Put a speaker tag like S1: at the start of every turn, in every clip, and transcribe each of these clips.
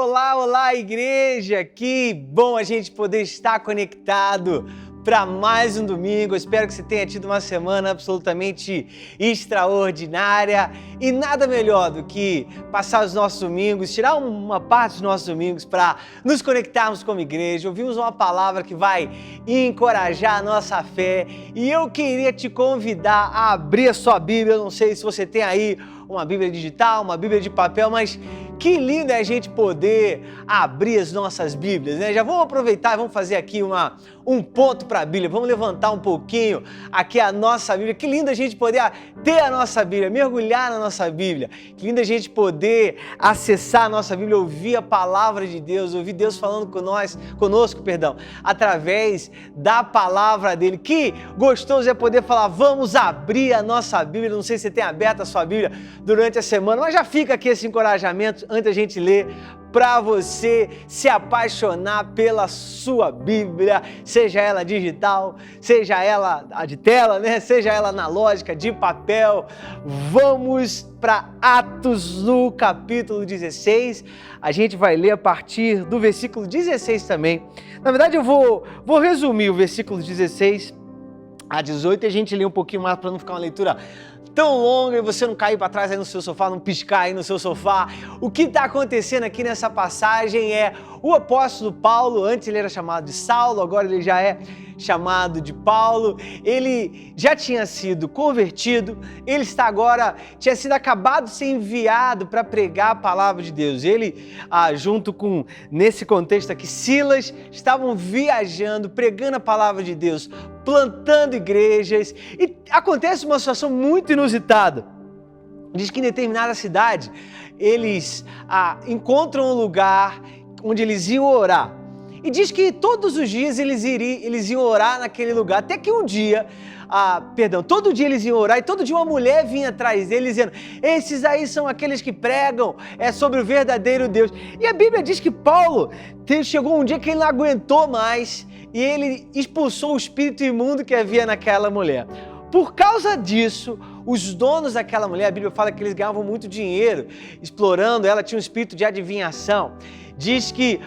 S1: Olá, olá, igreja! Que bom a gente poder estar conectado para mais um domingo. Eu espero que você tenha tido uma semana absolutamente extraordinária e nada melhor do que passar os nossos domingos, tirar uma parte dos nossos domingos para nos conectarmos como igreja. Ouvimos uma palavra que vai encorajar a nossa fé e eu queria te convidar a abrir a sua Bíblia. Eu não sei se você tem aí uma Bíblia digital, uma Bíblia de papel, mas que lindo é a gente poder abrir as nossas Bíblias, né? Já vamos aproveitar e vamos fazer aqui um ponto para a Bíblia, vamos levantar um pouquinho aqui a nossa Bíblia. Que lindo a gente poder ter a nossa Bíblia, mergulhar na nossa Bíblia. Que lindo a gente poder acessar a nossa Bíblia, ouvir a palavra de Deus, ouvir Deus falando conosco, através da palavra dele. Que gostoso é poder falar, vamos abrir a nossa Bíblia. Não sei se você tem aberto a sua Bíblia durante a semana, mas já fica aqui esse encorajamento antes da gente ler, para você se apaixonar pela sua Bíblia, seja ela digital, seja ela a de tela, né? Seja ela analógica, de papel. Vamos para Atos no capítulo 16. A gente vai ler a partir do versículo 16 também. Na verdade, eu vou resumir o versículo 16 a 18 e a gente lê um pouquinho mais para não ficar uma leitura tão longa e você não cair para trás aí no seu sofá, não piscar aí no seu sofá. O que está acontecendo aqui nessa passagem é o apóstolo Paulo. Antes ele era chamado de Saulo, agora ele já é chamado de Paulo. Ele já tinha sido convertido, ele está agora, tinha sido acabado de ser enviado para pregar a palavra de Deus. Ele, junto com, nesse contexto aqui, Silas, estavam viajando, pregando a palavra de Deus, plantando igrejas, e acontece uma situação muito inusitada. Diz que em determinada cidade eles encontram um lugar onde eles iam orar. E diz que todos os dias eles iam orar naquele lugar, até que um dia, todo dia eles iam orar e todo dia uma mulher vinha atrás deles dizendo, esses aí são aqueles que pregam sobre o verdadeiro Deus. E a Bíblia diz que Paulo chegou um dia que ele não aguentou mais e ele expulsou o espírito imundo que havia naquela mulher. Por causa disso, os donos daquela mulher, a Bíblia fala que eles ganhavam muito dinheiro explorando ela, tinha um espírito de adivinhação. Diz que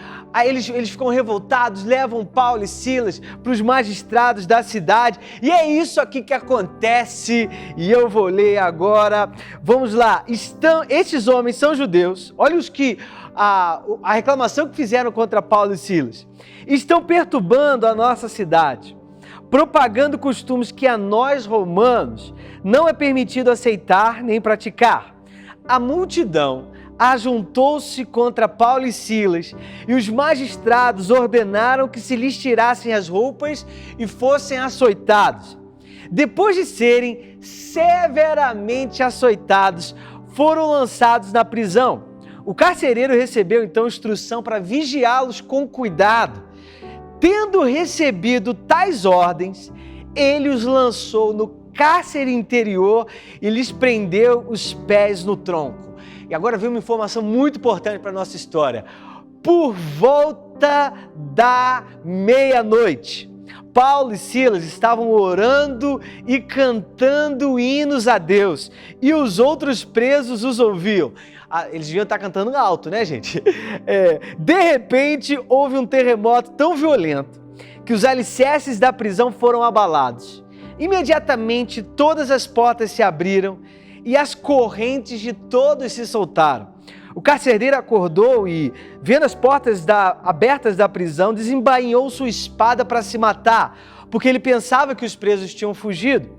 S1: eles ficam revoltados, levam Paulo e Silas para os magistrados da cidade. E é isso aqui que acontece e eu vou ler agora. Vamos lá. Esses homens são judeus. Olha a reclamação que fizeram contra Paulo e Silas. Estão perturbando a nossa cidade, propagando costumes que a nós romanos não é permitido aceitar nem praticar. A multidão ajuntou-se contra Paulo e Silas e os magistrados ordenaram que se lhes tirassem as roupas e fossem açoitados. Depois de serem severamente açoitados, foram lançados na prisão. O carcereiro recebeu então instrução para vigiá-los com cuidado. Tendo recebido tais ordens, ele os lançou no cárcere interior e lhes prendeu os pés no tronco. E agora vem uma informação muito importante para a nossa história. Por volta da meia-noite, Paulo e Silas estavam orando e cantando hinos a Deus, e os outros presos os ouviam. Eles deviam estar cantando alto, né, gente? De repente, houve um terremoto tão violento que os alicerces da prisão foram abalados. Imediatamente, todas as portas se abriram e as correntes de todos se soltaram. O carcereiro acordou e, vendo as portas abertas da prisão, desembainhou sua espada para se matar, porque ele pensava que os presos tinham fugido.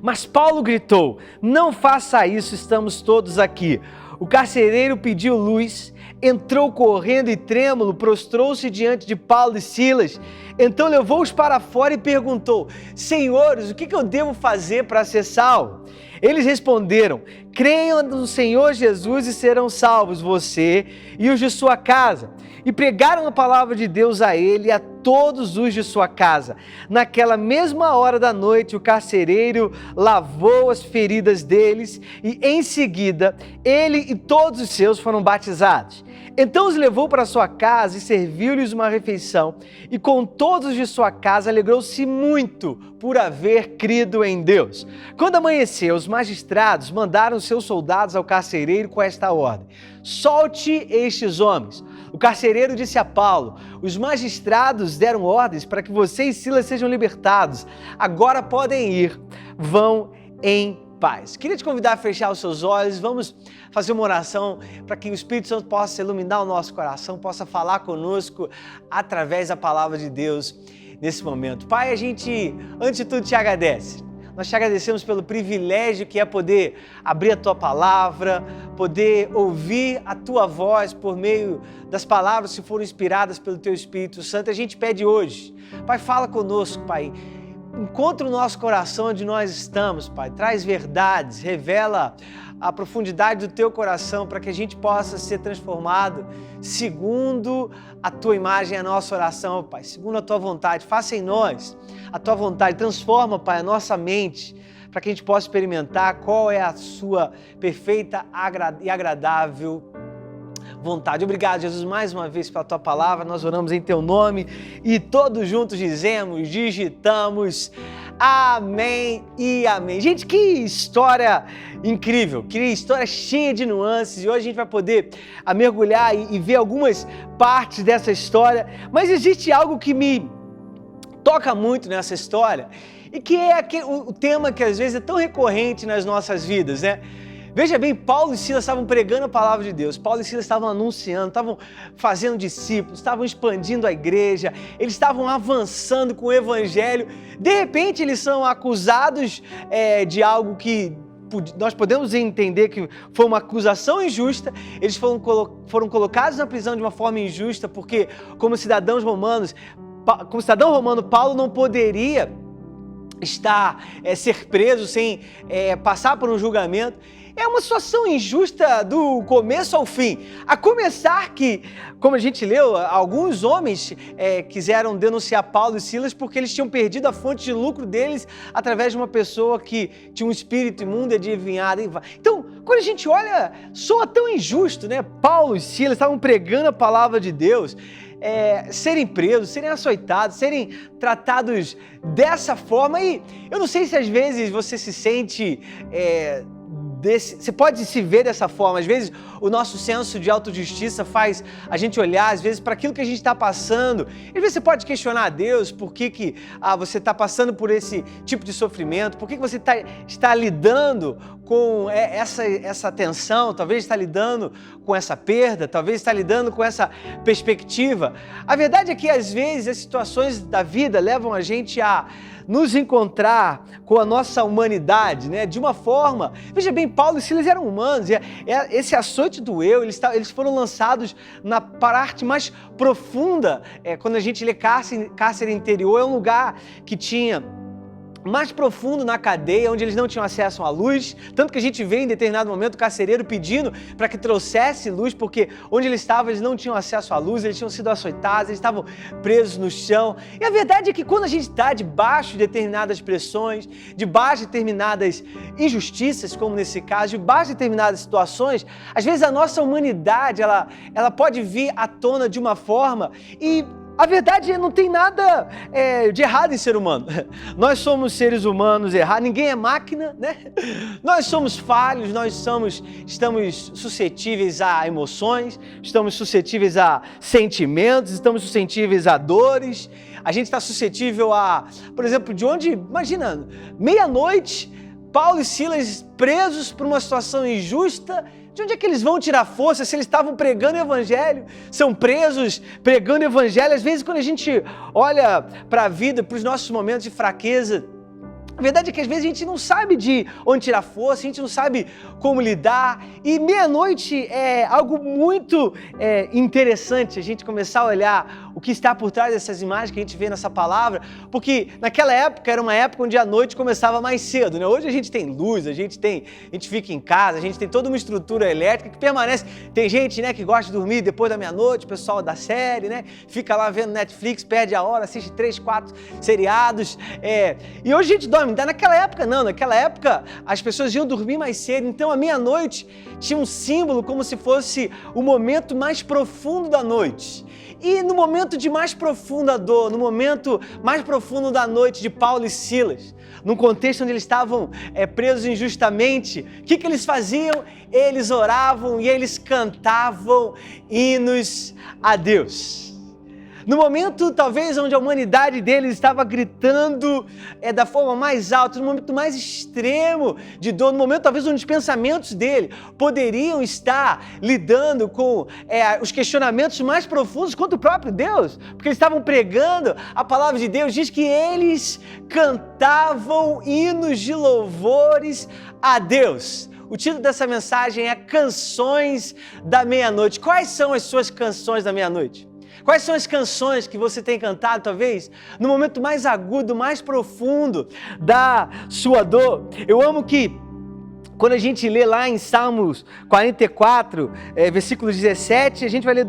S1: Mas Paulo gritou, não faça isso, estamos todos aqui. O carcereiro pediu luz, entrou correndo e trêmulo, prostrou-se diante de Paulo e Silas. Então levou-os para fora e perguntou, senhores, o que eu devo fazer para ser salvo? Eles responderam, creiam no Senhor Jesus e serão salvos você e os de sua casa. E pregaram a palavra de Deus a ele e a todos os de sua casa. Naquela mesma hora da noite, o carcereiro lavou as feridas deles e, em seguida, ele e todos os seus foram batizados. Então os levou para sua casa e serviu-lhes uma refeição, e com todos de sua casa alegrou-se muito por haver crido em Deus. Quando amanheceu, os magistrados mandaram seus soldados ao carcereiro com esta ordem: solte estes homens. O carcereiro disse a Paulo: os magistrados deram ordens para que você e Silas sejam libertados. Agora podem ir, vão em paz. Queria te convidar a fechar os seus olhos, vamos fazer uma oração para que o Espírito Santo possa iluminar o nosso coração, possa falar conosco através da palavra de Deus nesse momento. Pai, a gente, antes de tudo, te agradece. Nós te agradecemos pelo privilégio que é poder abrir a Tua palavra, poder ouvir a Tua voz por meio das palavras que foram inspiradas pelo Teu Espírito Santo. A gente pede hoje, Pai, fala conosco, Pai. Encontra o nosso coração onde nós estamos, Pai. Traz verdades, revela a profundidade do Teu coração para que a gente possa ser transformado segundo a Tua imagem, a nossa oração, Pai. Segundo a Tua vontade, faça em nós a Tua vontade. Transforma, Pai, a nossa mente para que a gente possa experimentar qual é a Sua perfeita e agradável vontade. Obrigado, Jesus, mais uma vez pela Tua palavra. Nós oramos em Teu nome e todos juntos digitamos amém e amém. Gente, que história incrível, que história cheia de nuances, e hoje a gente vai poder mergulhar e ver algumas partes dessa história, mas existe algo que me toca muito nessa história e que é o tema que às vezes é tão recorrente nas nossas vidas, né? Veja bem, Paulo e Silas estavam pregando a palavra de Deus, Paulo e Silas estavam anunciando, estavam fazendo discípulos, estavam expandindo a igreja, eles estavam avançando com o evangelho. De repente eles são acusados de algo que nós podemos entender que foi uma acusação injusta. Eles foram colocados na prisão de uma forma injusta, porque como cidadão romano, Paulo não poderia ser preso sem passar por um julgamento. É uma situação injusta do começo ao fim. A começar que, como a gente leu, alguns homens quiseram denunciar Paulo e Silas porque eles tinham perdido a fonte de lucro deles através de uma pessoa que tinha um espírito imundo e adivinhado. Então, quando a gente olha, soa tão injusto, né? Paulo e Silas estavam pregando a palavra de Deus, serem presos, serem açoitados, serem tratados dessa forma. E eu não sei se às vezes você se sente... você pode se ver dessa forma. Às vezes o nosso senso de autojustiça faz a gente olhar, às vezes, para aquilo que a gente está passando. Às vezes você pode questionar a Deus por que você está passando por esse tipo de sofrimento, por que você está lidando com essa tensão, talvez está lidando com essa perda, talvez está lidando com essa perspectiva. A verdade é que às vezes as situações da vida levam a gente a nos encontrar com a nossa humanidade, né? De uma forma... Veja bem, Paulo e Silas eram humanos, e esse açoite doeu, eles foram lançados na parte mais profunda. Quando a gente lê cárcere interior, é um lugar que tinha mais profundo na cadeia, onde eles não tinham acesso à luz, tanto que a gente vê em determinado momento o carcereiro pedindo para que trouxesse luz, porque onde eles estavam eles não tinham acesso à luz, eles tinham sido açoitados, eles estavam presos no chão. E a verdade é que quando a gente está debaixo de determinadas pressões, debaixo de determinadas injustiças, como nesse caso, debaixo de determinadas situações, às vezes a nossa humanidade ela pode vir à tona de uma forma, e a verdade é que não tem nada de errado em ser humano. Nós somos seres humanos errados, ninguém é máquina, né? Nós somos falhos, estamos suscetíveis a emoções, estamos suscetíveis a sentimentos, estamos suscetíveis a dores. A gente está suscetível a, por exemplo, imagina, meia-noite, Paulo e Silas presos por uma situação injusta. De onde é que eles vão tirar força se eles estavam pregando o evangelho? São presos pregando o evangelho. Às vezes, quando a gente olha para a vida, para os nossos momentos de fraqueza, a verdade é que às vezes a gente não sabe de onde tirar força, a gente não sabe como lidar. E meia-noite é algo muito interessante a gente começar a olhar o que está por trás dessas imagens que a gente vê nessa palavra, porque naquela época era uma época onde a noite começava mais cedo, né? Hoje a gente tem luz, a gente fica em casa, a gente tem toda uma estrutura elétrica que permanece. Tem gente, né, que gosta de dormir depois da meia-noite, o pessoal da série, né? Fica lá vendo Netflix, perde a hora, assiste 3, 4 seriados. E hoje a gente dorme naquela época não, naquela época as pessoas iam dormir mais cedo, então a meia-noite tinha um símbolo como se fosse o momento mais profundo da noite. E no momento de mais profunda dor, no momento mais profundo da noite de Paulo e Silas, num contexto onde eles estavam presos injustamente, o que eles faziam? Eles oravam e eles cantavam hinos a Deus. No momento, talvez, onde a humanidade deles estava gritando da forma mais alta, no momento mais extremo de dor, no momento, talvez, onde os pensamentos dele poderiam estar lidando com os questionamentos mais profundos contra o próprio Deus, porque eles estavam pregando a palavra de Deus, diz que eles cantavam hinos de louvores a Deus. O título dessa mensagem é Canções da Meia-Noite. Quais são as suas canções da meia-noite? Quais são as canções que você tem cantado, talvez, no momento mais agudo, mais profundo da sua dor? Eu amo que, quando a gente lê lá em Salmos 44, versículo 17, a gente vai ler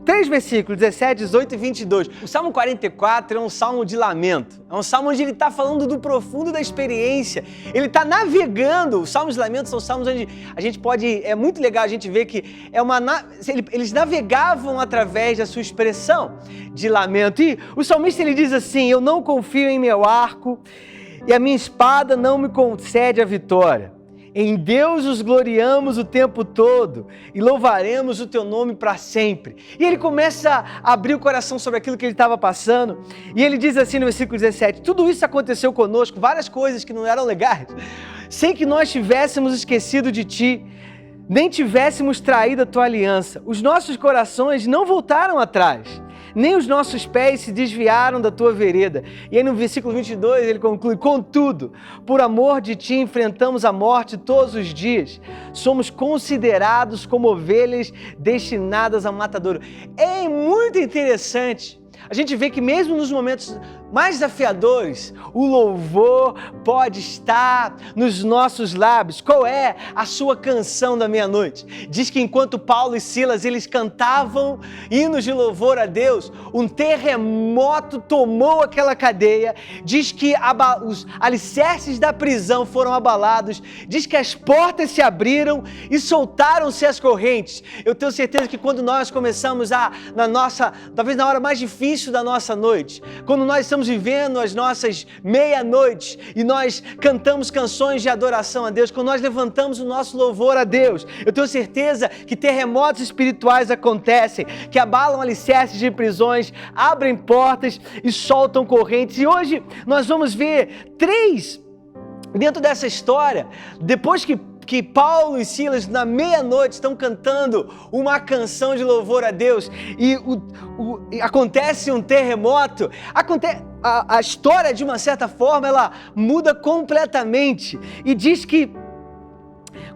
S1: 3 versículos, 17, 18 e 22. O Salmo 44 é um salmo de lamento. É um salmo onde ele está falando do profundo da experiência. Ele está navegando. Os salmos de lamento são salmos onde a gente pode... É muito legal a gente ver que eles navegavam através da sua expressão de lamento. E o salmista ele diz assim: eu não confio em meu arco e a minha espada não me concede a vitória. Em Deus os gloriamos o tempo todo e louvaremos o teu nome para sempre. E ele começa a abrir o coração sobre aquilo que ele estava passando. E ele diz assim no versículo 17: tudo isso aconteceu conosco, várias coisas que não eram legais, sem que nós tivéssemos esquecido de ti, nem tivéssemos traído a tua aliança. Os nossos corações não voltaram atrás, nem os nossos pés se desviaram da tua vereda. E aí no versículo 22 ele conclui: contudo, por amor de ti enfrentamos a morte todos os dias, somos considerados como ovelhas destinadas ao matadouro. É muito interessante a gente vê que mesmo nos momentos mais desafiadores, o louvor pode estar nos nossos lábios. Qual é a sua canção da meia-noite? Diz que enquanto Paulo e Silas, eles cantavam hinos de louvor a Deus, um terremoto tomou aquela cadeia. Diz que os alicerces da prisão foram abalados. Diz que as portas se abriram e soltaram-se as correntes. Eu tenho certeza que quando nós começamos talvez na hora mais difícil da nossa noite, quando nós estamos vivendo as nossas meia-noites e nós cantamos canções de adoração a Deus, quando nós levantamos o nosso louvor a Deus, eu tenho certeza que terremotos espirituais acontecem, que abalam alicerces de prisões, abrem portas e soltam correntes. E hoje nós vamos ver 3 dentro dessa história, depois que Paulo e Silas na meia-noite estão cantando uma canção de louvor a Deus e acontece um terremoto, a história de uma certa forma ela muda completamente. E diz que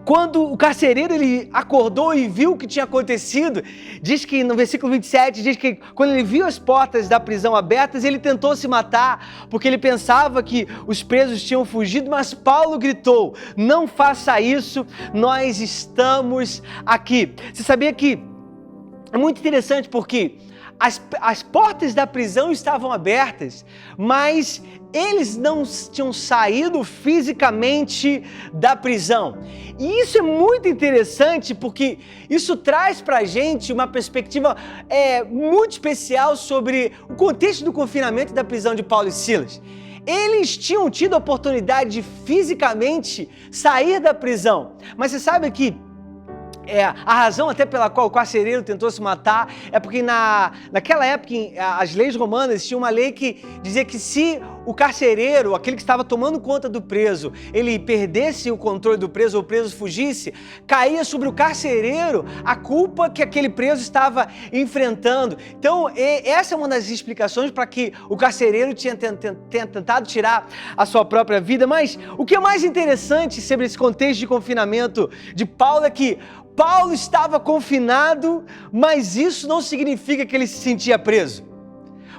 S1: quando o carcereiro ele acordou e viu o que tinha acontecido, diz que no versículo 27, diz que quando ele viu as portas da prisão abertas, ele tentou se matar, porque ele pensava que os presos tinham fugido, mas Paulo gritou: não faça isso, nós estamos aqui. Você sabia que é muito interessante porque as portas da prisão estavam abertas, mas eles não tinham saído fisicamente da prisão. E isso é muito interessante porque isso traz pra gente uma perspectiva muito especial sobre o contexto do confinamento da prisão de Paulo e Silas. Eles tinham tido a oportunidade de fisicamente sair da prisão, mas você sabe que a razão até pela qual o carcereiro tentou se matar é porque naquela época as leis romanas tinham uma lei que dizia que se o carcereiro, aquele que estava tomando conta do preso, ele perdesse o controle do preso ou o preso fugisse, caía sobre o carcereiro a culpa que aquele preso estava enfrentando. Então essa é uma das explicações para que o carcereiro tinha tentado tirar a sua própria vida. Mas o que é mais interessante sobre esse contexto de confinamento de Paulo é que Paulo estava confinado, mas isso não significa que ele se sentia preso.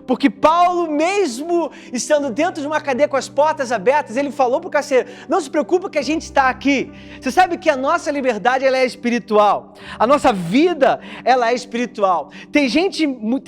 S1: porque Paulo, mesmo estando dentro de uma cadeia com as portas abertas, ele falou para o carcereiro: não se preocupa que a gente está aqui. Você sabe que a nossa liberdade ela é espiritual, a nossa vida ela é espiritual. Tem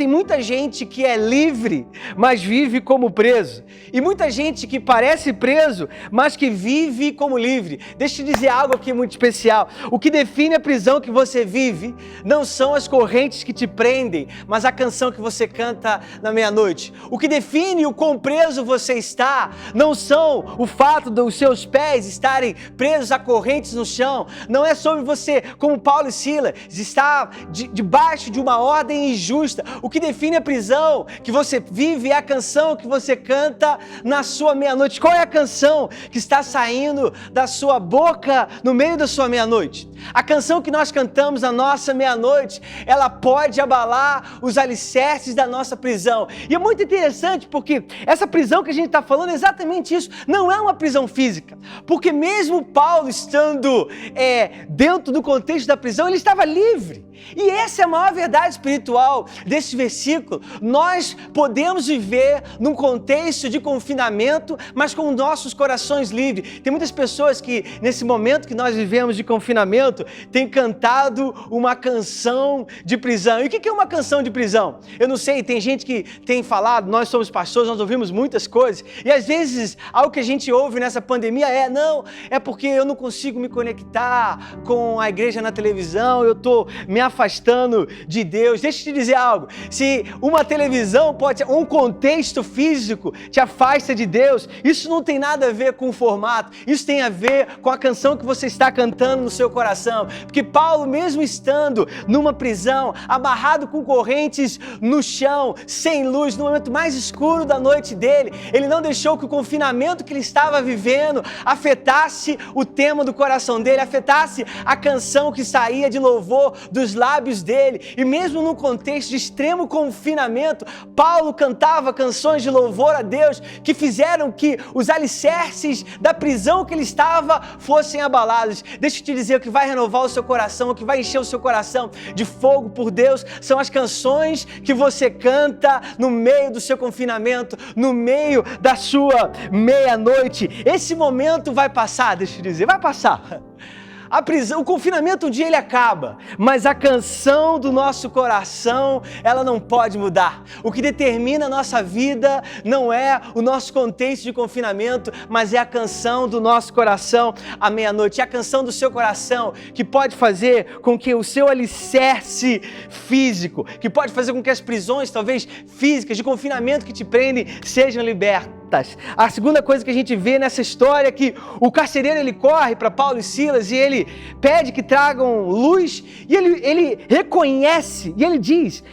S1: muita gente que é livre, mas vive como preso, e muita gente que parece preso, mas que vive como livre. Deixa eu te dizer algo aqui muito especial: o que define a prisão que você vive não são as correntes que te prendem, mas a canção que você canta na meia-noite. O que define o quão preso você está não são o fato dos seus pés estarem presos a correntes no chão, não é sobre você, como Paulo e Silas, estar debaixo de uma ordem injusta. O que define a prisão que você vive é a canção que você canta na sua meia-noite. Qual é a canção que está saindo da sua boca no meio da sua meia-noite? A canção que nós cantamos na nossa meia-noite, ela pode abalar os alicerces da nossa prisão. E é muito interessante porque essa prisão que a gente está falando é exatamente isso. Não é uma prisão física, porque mesmo Paulo estando dentro do contexto da prisão, ele estava livre. E essa é a maior verdade espiritual desse versículo. Nós podemos viver num contexto de confinamento, mas com nossos corações livres. Tem muitas pessoas que, nesse momento que nós vivemos de confinamento, têm cantado uma canção de prisão. E o que é uma canção de prisão? Eu não sei, tem gente que tem falado, nós somos pastores, nós ouvimos muitas coisas, e às vezes algo que a gente ouve nessa pandemia é porque eu não consigo me conectar com a igreja na televisão, eu estou me afastando de Deus. Deixa eu te dizer algo: se uma televisão um contexto físico te afasta de Deus, isso não tem nada a ver com o formato, isso tem a ver com a canção que você está cantando no seu coração. Porque Paulo, mesmo estando numa prisão, amarrado com correntes no chão, sem luz, no momento mais escuro da noite dele, ele não deixou que o confinamento que ele estava vivendo afetasse o tema do coração dele, afetasse a canção que saía de louvor dos lábios dele. E mesmo num contexto de extremo confinamento, Paulo cantava canções de louvor a Deus que fizeram que os alicerces da prisão que ele estava fossem abalados. Deixa eu te dizer, o que vai renovar o seu coração, o que vai encher o seu coração de fogo por Deus, são as canções que você canta no meio do seu confinamento, no meio da sua meia-noite. Esse momento vai passar, deixa eu te dizer, vai passar. A prisão, o confinamento um dia ele acaba, mas a canção do nosso coração, ela não pode mudar. O que determina a nossa vida não é o nosso contexto de confinamento, mas é a canção do nosso coração à meia-noite. É a canção do seu coração que pode fazer com que o seu alicerce físico, que pode fazer com que as prisões, talvez físicas, de confinamento que te prendem, sejam libertas. A segunda coisa que a gente vê nessa história é que o carcereiro ele corre para Paulo e Silas e ele pede que tragam luz, e ele reconhece, e ele diz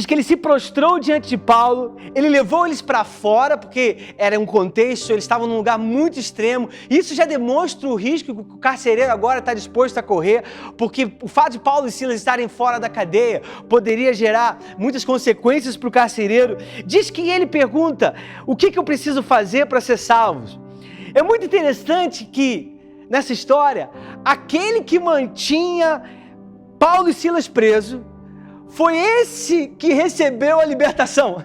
S1: que ele se prostrou diante de Paulo, ele levou eles para fora, porque era um contexto, eles estavam num lugar muito extremo, e isso já demonstra o risco que o carcereiro agora está disposto a correr, porque o fato de Paulo e Silas estarem fora da cadeia poderia gerar muitas consequências para o carcereiro. Diz que ele pergunta: o que eu preciso fazer para ser salvo? É muito interessante que, nessa história, aquele que mantinha Paulo e Silas presos foi esse que recebeu a libertação.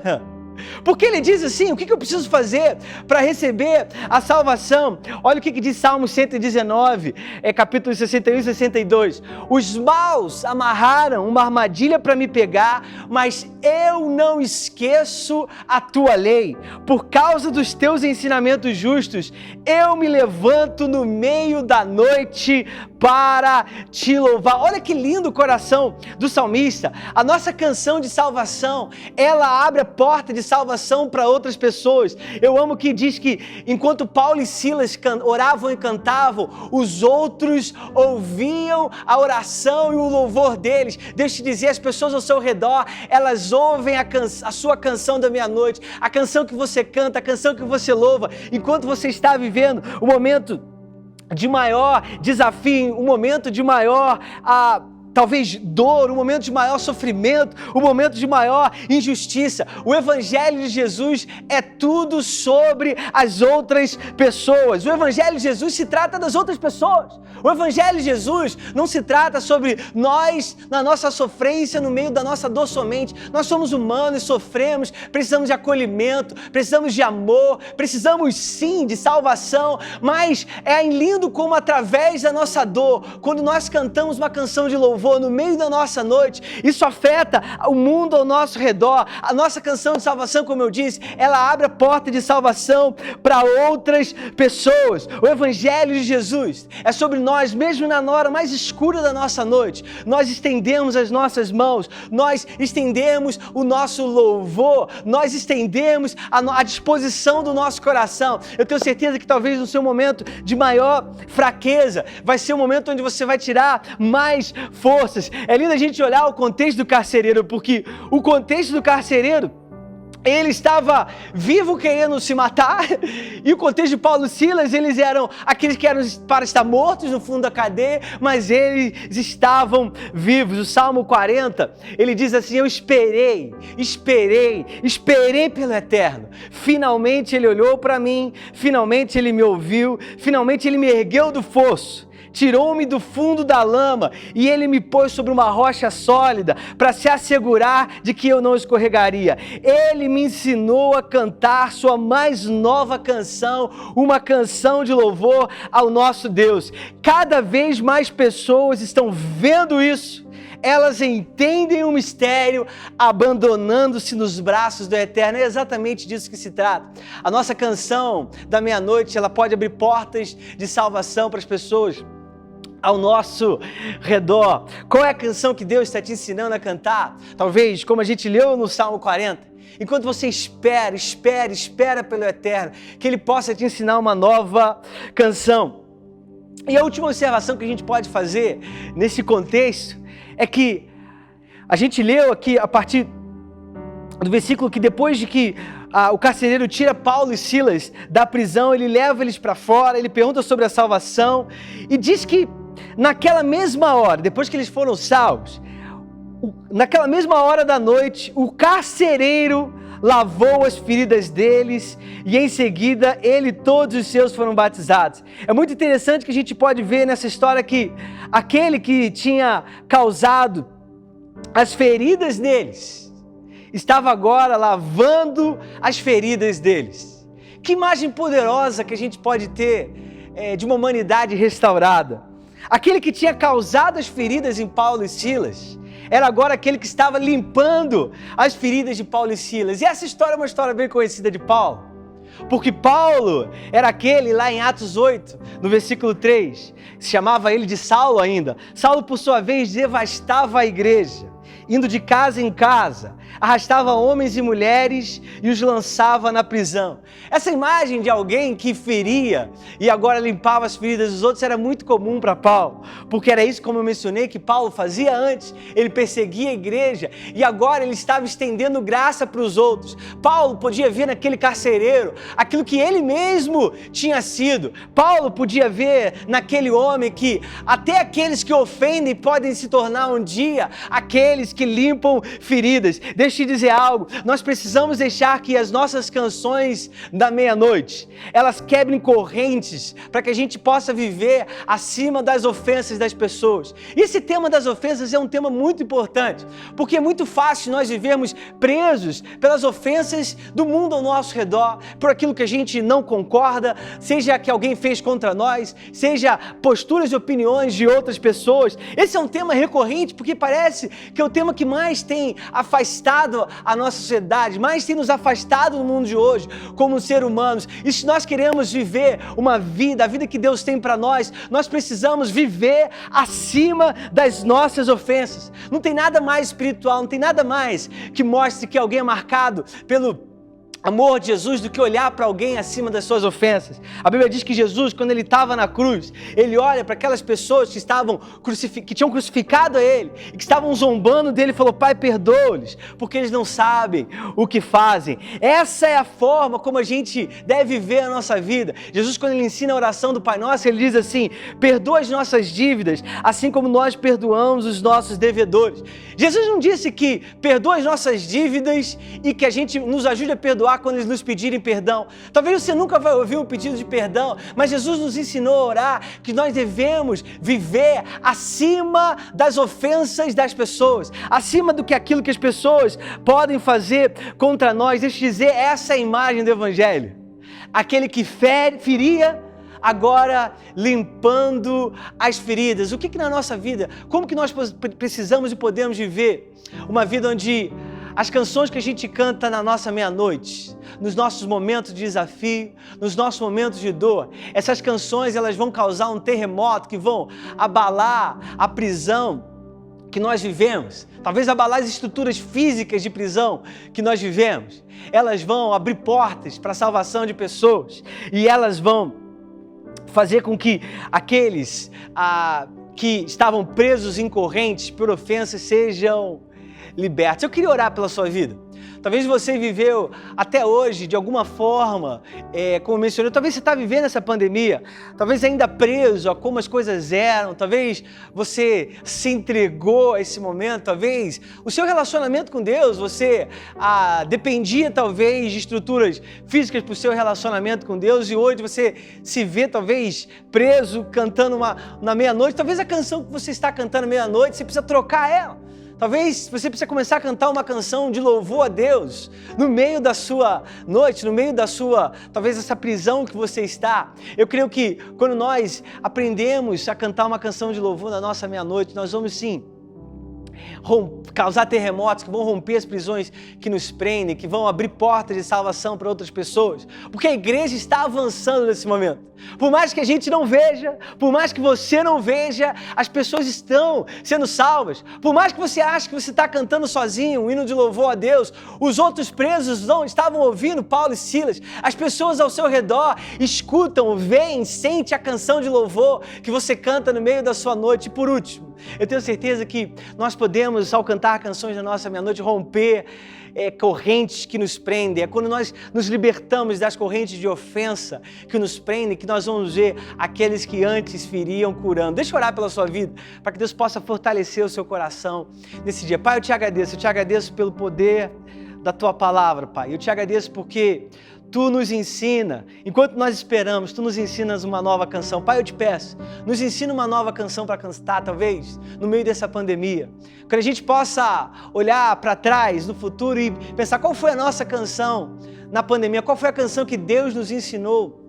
S1: Porque ele diz assim: o que eu preciso fazer para receber a salvação? Olha o que diz Salmo 119, capítulo 61 e 62. Os maus amarraram uma armadilha para me pegar, mas eu não esqueço a tua lei. Por causa dos teus ensinamentos justos, eu me levanto no meio da noite para te louvar. Olha que lindo o coração do salmista. A nossa canção de salvação, ela abre a porta de salvação para outras pessoas. Eu amo que diz que enquanto Paulo e Silas oravam e cantavam, os outros ouviam a oração e o louvor deles. Deixa eu te dizer, as pessoas ao seu redor, elas ouvem a sua canção da meia-noite, a canção que você canta, a canção que você louva, enquanto você está vivendo o momento de maior desafio, um momento de maior talvez dor, um momento de maior sofrimento, um momento de maior injustiça. O Evangelho de Jesus é tudo sobre as outras pessoas. O Evangelho de Jesus se trata das outras pessoas. O Evangelho de Jesus não se trata sobre nós, na nossa sofrência, no meio da nossa dor somente. Nós somos humanos, sofremos, precisamos de acolhimento, precisamos de amor, precisamos sim de salvação, mas é lindo como através da nossa dor, quando nós cantamos uma canção de louvor no meio da nossa noite, isso afeta o mundo ao nosso redor. A nossa canção de salvação, como eu disse, ela abre a porta de salvação para outras pessoas. O Evangelho de Jesus é sobre nós, mesmo na hora mais escura da nossa noite. Nós estendemos as nossas mãos, nós estendemos o nosso louvor, nós estendemos a disposição do nosso coração. Eu tenho certeza que talvez no seu momento de maior fraqueza vai ser o momento onde você vai tirar mais forças. É lindo a gente olhar o contexto do carcereiro, porque o contexto do carcereiro, ele estava vivo querendo se matar, e o contexto de Paulo e Silas, eles eram aqueles que eram para estar mortos no fundo da cadeia, mas eles estavam vivos. O Salmo 40, ele diz assim: eu esperei pelo Eterno, finalmente ele olhou para mim, finalmente ele me ouviu, finalmente ele me ergueu do fosso, tirou-me do fundo da lama e ele me pôs sobre uma rocha sólida para se assegurar de que eu não escorregaria. Ele me ensinou a cantar sua mais nova canção, uma canção de louvor ao nosso Deus. Cada vez mais pessoas estão vendo isso. Elas entendem o mistério, abandonando-se nos braços do Eterno. É exatamente disso que se trata. A nossa canção da meia-noite, ela pode abrir portas de salvação para as pessoas ao nosso redor. Qual é a canção que Deus está te ensinando a cantar? Talvez, como a gente leu no Salmo 40, enquanto você espera pelo Eterno, que Ele possa te ensinar uma nova canção. E a última observação que a gente pode fazer nesse contexto é que a gente leu aqui a partir do versículo que depois de que o carcereiro tira Paulo e Silas da prisão, ele leva eles para fora, ele pergunta sobre a salvação e diz que naquela mesma hora, depois que eles foram salvos, naquela mesma hora da noite, o carcereiro lavou as feridas deles e em seguida ele e todos os seus foram batizados. É muito interessante que a gente pode ver nessa história que aquele que tinha causado as feridas deles estava agora lavando as feridas deles. Que imagem poderosa que a gente pode ter de uma humanidade restaurada. Aquele que tinha causado as feridas em Paulo e Silas era agora aquele que estava limpando as feridas de Paulo e Silas. E essa história é uma história bem conhecida de Paulo, porque Paulo era aquele lá em Atos 8, no versículo 3, se chamava ele de Saulo ainda. Saulo, por sua vez, devastava a igreja, indo de casa em casa, arrastava homens e mulheres e os lançava na prisão. Essa imagem de alguém que feria e agora limpava as feridas dos outros era muito comum para Paulo, porque era isso, como eu mencionei, que Paulo fazia antes. Ele perseguia a igreja e agora ele estava estendendo graça para os outros. Paulo podia ver naquele carcereiro aquilo que ele mesmo tinha sido. Paulo podia ver naquele homem que até aqueles que ofendem podem se tornar um dia aqueles que limpam feridas. Deixa eu te dizer algo, nós precisamos deixar que as nossas canções da meia-noite, elas quebrem correntes para que a gente possa viver acima das ofensas das pessoas. E esse tema das ofensas é um tema muito importante, porque é muito fácil nós vivermos presos pelas ofensas do mundo ao nosso redor, por aquilo que a gente não concorda, seja que alguém fez contra nós, seja posturas e opiniões de outras pessoas. Esse é um tema recorrente porque parece que é o tema que mais tem afastado a nossa sociedade, mais tem nos afastado do mundo de hoje como seres humanos. E se nós queremos viver uma vida, a vida que Deus tem para nós, nós precisamos viver acima das nossas ofensas. Não tem nada mais espiritual, não tem nada mais que mostre que alguém é marcado pelo amor de Jesus do que olhar para alguém acima das suas ofensas. A Bíblia diz que Jesus, quando ele estava na cruz, ele olha para aquelas pessoas que tinham crucificado a ele e que estavam zombando dele e falou: Pai, perdoa-lhes, porque eles não sabem o que fazem. Essa é a forma como a gente deve viver a nossa vida. Jesus, quando ele ensina a oração do Pai Nosso, ele diz assim: perdoa as nossas dívidas, assim como nós perdoamos os nossos devedores. Jesus não disse que perdoa as nossas dívidas e que a gente nos ajude a perdoar quando eles nos pedirem perdão. Talvez você nunca vai ouvir um pedido de perdão, mas Jesus nos ensinou a orar que nós devemos viver acima das ofensas das pessoas, acima do que aquilo que as pessoas podem fazer contra nós. Deixa eu dizer, essa é a imagem do Evangelho. Aquele que feria, agora limpando as feridas. O que na nossa vida, como que nós precisamos e podemos viver uma vida onde as canções que a gente canta na nossa meia-noite, nos nossos momentos de desafio, nos nossos momentos de dor, essas canções elas vão causar um terremoto que vão abalar a prisão que nós vivemos, talvez abalar as estruturas físicas de prisão que nós vivemos. Elas vão abrir portas para a salvação de pessoas e elas vão fazer com que aqueles que estavam presos em correntes por ofensas sejam libertos. Eu queria orar pela sua vida. Talvez você viveu até hoje de alguma forma, como eu mencionei, talvez você está vivendo essa pandemia, talvez ainda preso a como as coisas eram, talvez você se entregou a esse momento, talvez o seu relacionamento com Deus, você dependia talvez de estruturas físicas para o seu relacionamento com Deus e hoje você se vê talvez preso cantando na meia-noite, talvez a canção que você está cantando meia-noite, você precisa trocar ela. Talvez você precise começar a cantar uma canção de louvor a Deus no meio da sua noite, no meio da sua, talvez essa prisão que você está. Eu creio que quando nós aprendemos a cantar uma canção de louvor na nossa meia-noite, nós vamos sim causar terremotos que vão romper as prisões que nos prendem, que vão abrir portas de salvação para outras pessoas, porque a igreja está avançando nesse momento. Por mais que a gente não veja, por mais que você não veja, as pessoas estão sendo salvas. Por mais que você ache que você está cantando sozinho um hino de louvor a Deus, os outros presos não estavam ouvindo Paulo e Silas. As pessoas ao seu redor escutam, veem, sentem a canção de louvor que você canta no meio da sua noite. E por último, eu tenho certeza que nós podemos, ao cantar canções da nossa meia-noite, romper correntes que nos prendem. É quando nós nos libertamos das correntes de ofensa que nos prendem, que nós vamos ver aqueles que antes feriam curando. Deixa eu orar pela sua vida, para que Deus possa fortalecer o seu coração nesse dia. Pai, eu te agradeço pelo poder da Tua palavra, Pai. Eu te agradeço porque Tu nos ensina, enquanto nós esperamos, Tu nos ensinas uma nova canção. Pai, eu te peço, nos ensina uma nova canção para cantar, talvez, no meio dessa pandemia. Que a gente possa olhar para trás, no futuro, e pensar qual foi a nossa canção na pandemia, qual foi a canção que Deus nos ensinou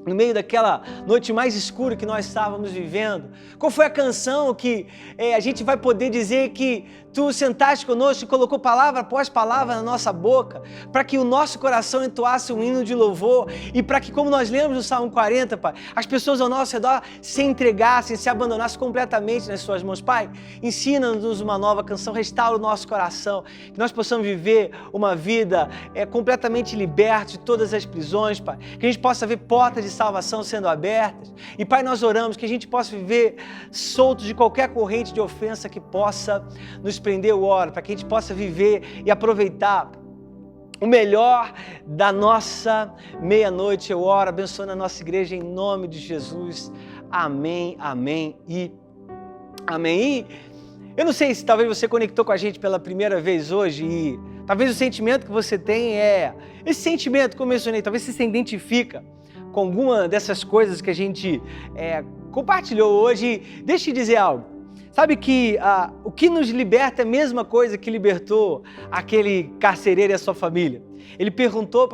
S1: no meio daquela noite mais escura que nós estávamos vivendo. Qual foi a canção que a gente vai poder dizer que Tu sentaste conosco e colocou palavra após palavra na nossa boca, para que o nosso coração entoasse um hino de louvor e para que, como nós lemos no Salmo 40, Pai, as pessoas ao nosso redor se entregassem, se abandonassem completamente nas Suas mãos. Pai, ensina-nos uma nova canção, restaura o nosso coração, que nós possamos viver uma vida completamente liberta de todas as prisões, Pai, que a gente possa ver portas de salvação sendo abertas. E, Pai, nós oramos que a gente possa viver soltos de qualquer corrente de ofensa que possa nos prender. Eu oro para que a gente possa viver e aproveitar o melhor da nossa meia-noite. Eu oro, abençoando a nossa igreja em nome de Jesus. Amém, amém e amém. E eu não sei se talvez você conectou com a gente pela primeira vez hoje e talvez o sentimento que você tem é esse sentimento, como eu mencionei, talvez você se identifica com alguma dessas coisas que a gente compartilhou hoje. Deixa eu dizer algo. Sabe que o que nos liberta é a mesma coisa que libertou aquele carcereiro e a sua família. Ele perguntou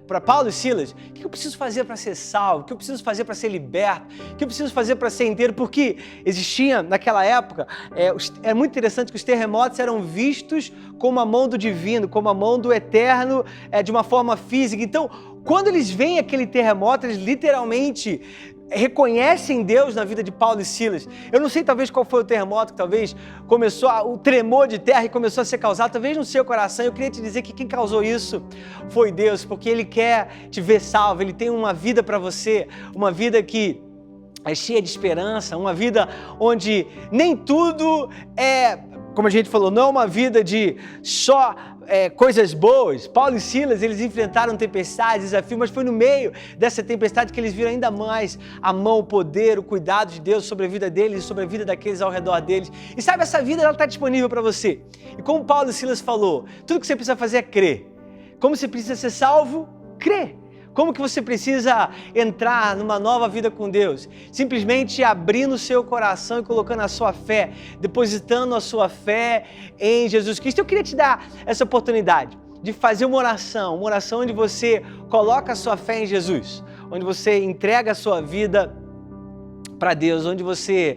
S1: para Paulo e Silas: o que eu preciso fazer para ser salvo? O que eu preciso fazer para ser liberto? O que eu preciso fazer para ser inteiro? Porque existia naquela época, é muito interessante que os terremotos eram vistos como a mão do divino, como a mão do eterno, de uma forma física. Então, quando eles veem aquele terremoto, eles literalmente reconhecem Deus na vida de Paulo e Silas. Eu não sei talvez qual foi o terremoto que talvez começou, o tremor de terra e começou a ser causado, talvez no seu coração. Eu queria te dizer que quem causou isso foi Deus, porque Ele quer te ver salvo, Ele tem uma vida para você, uma vida que é cheia de esperança, uma vida onde nem tudo é, como a gente falou, não é uma vida de só coisas boas. Paulo e Silas, eles enfrentaram tempestades, desafios, mas foi no meio dessa tempestade que eles viram ainda mais a mão, o poder, o cuidado de Deus sobre a vida deles e sobre a vida daqueles ao redor deles. E sabe, essa vida ela está disponível para você. E como Paulo e Silas falou, tudo que você precisa fazer é crer. Como você precisa ser salvo? Crer. Como que você precisa entrar numa nova vida com Deus? Simplesmente abrindo o seu coração e colocando a sua fé, depositando a sua fé em Jesus Cristo. Eu queria te dar essa oportunidade de fazer uma oração onde você coloca a sua fé em Jesus, onde você entrega a sua vida para Deus, onde você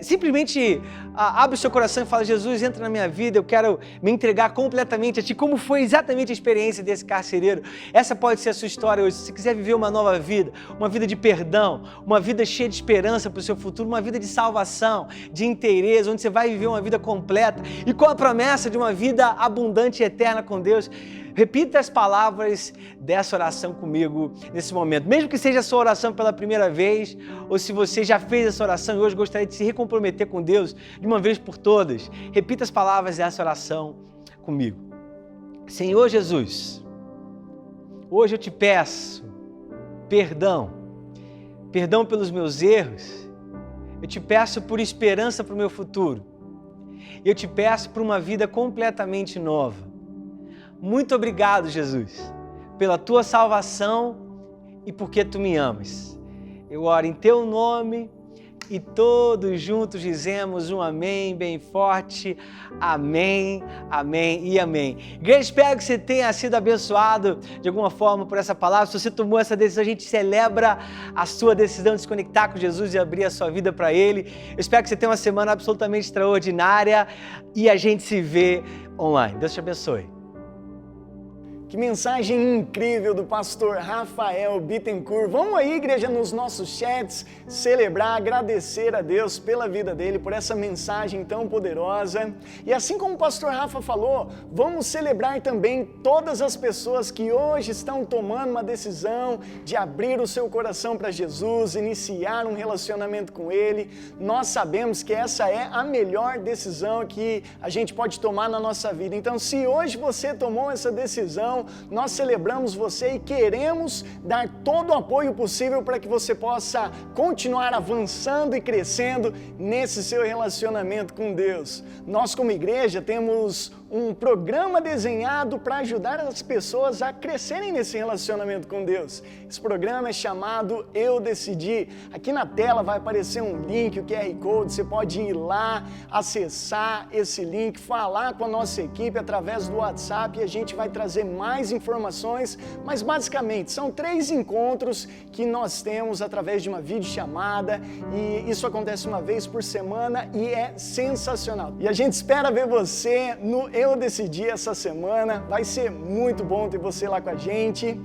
S1: simplesmente abre o seu coração e fala: Jesus, entra na minha vida, eu quero me entregar completamente a Ti. Como foi exatamente a experiência desse carcereiro? Essa pode ser a sua história hoje. Se você quiser viver uma nova vida, uma vida de perdão, uma vida cheia de esperança para o seu futuro, uma vida de salvação, de inteireza, onde você vai viver uma vida completa e com a promessa de uma vida abundante e eterna com Deus, repita as palavras dessa oração comigo nesse momento. Mesmo que seja a sua oração pela primeira vez, ou se você já fez essa oração e hoje gostaria de se recomprometer com Deus de uma vez por todas, repita as palavras dessa oração comigo. Senhor Jesus, hoje eu te peço perdão pelos meus erros, eu te peço por esperança para o meu futuro, eu te peço por uma vida completamente nova. Muito obrigado, Jesus, pela Tua salvação e porque Tu me amas. Eu oro em Teu nome e todos juntos dizemos um amém bem forte. Amém, amém e amém. Igreja, espero que você tenha sido abençoado de alguma forma por essa palavra. Se você tomou essa decisão, a gente celebra a sua decisão de se conectar com Jesus e abrir a sua vida para Ele. Eu espero que você tenha uma semana absolutamente extraordinária e a gente se vê online. Deus te abençoe.
S2: Que mensagem incrível do pastor Rafael Bittencourt. Vamos aí, igreja, nos nossos chats, celebrar, agradecer a Deus pela vida dele, por essa mensagem tão poderosa. E assim como o pastor Rafa falou, vamos celebrar também todas as pessoas que hoje estão tomando uma decisão de abrir o seu coração para Jesus, iniciar um relacionamento com Ele. Nós sabemos que essa é a melhor decisão que a gente pode tomar na nossa vida. Então, se hoje você tomou essa decisão, nós celebramos você e queremos dar todo o apoio possível para que você possa continuar avançando e crescendo nesse seu relacionamento com Deus. Nós, como igreja, temos um programa desenhado para ajudar as pessoas a crescerem nesse relacionamento com Deus. Esse programa é chamado Eu Decidi. Aqui na tela vai aparecer um link, o QR Code, você pode ir lá, acessar esse link, falar com a nossa equipe através do WhatsApp e a gente vai trazer mais informações, mas basicamente são 3 encontros que nós temos através de uma videochamada e isso acontece uma vez por semana e é sensacional. E a gente espera ver você no Eu Decidi essa semana, vai ser muito bom ter você lá com a gente.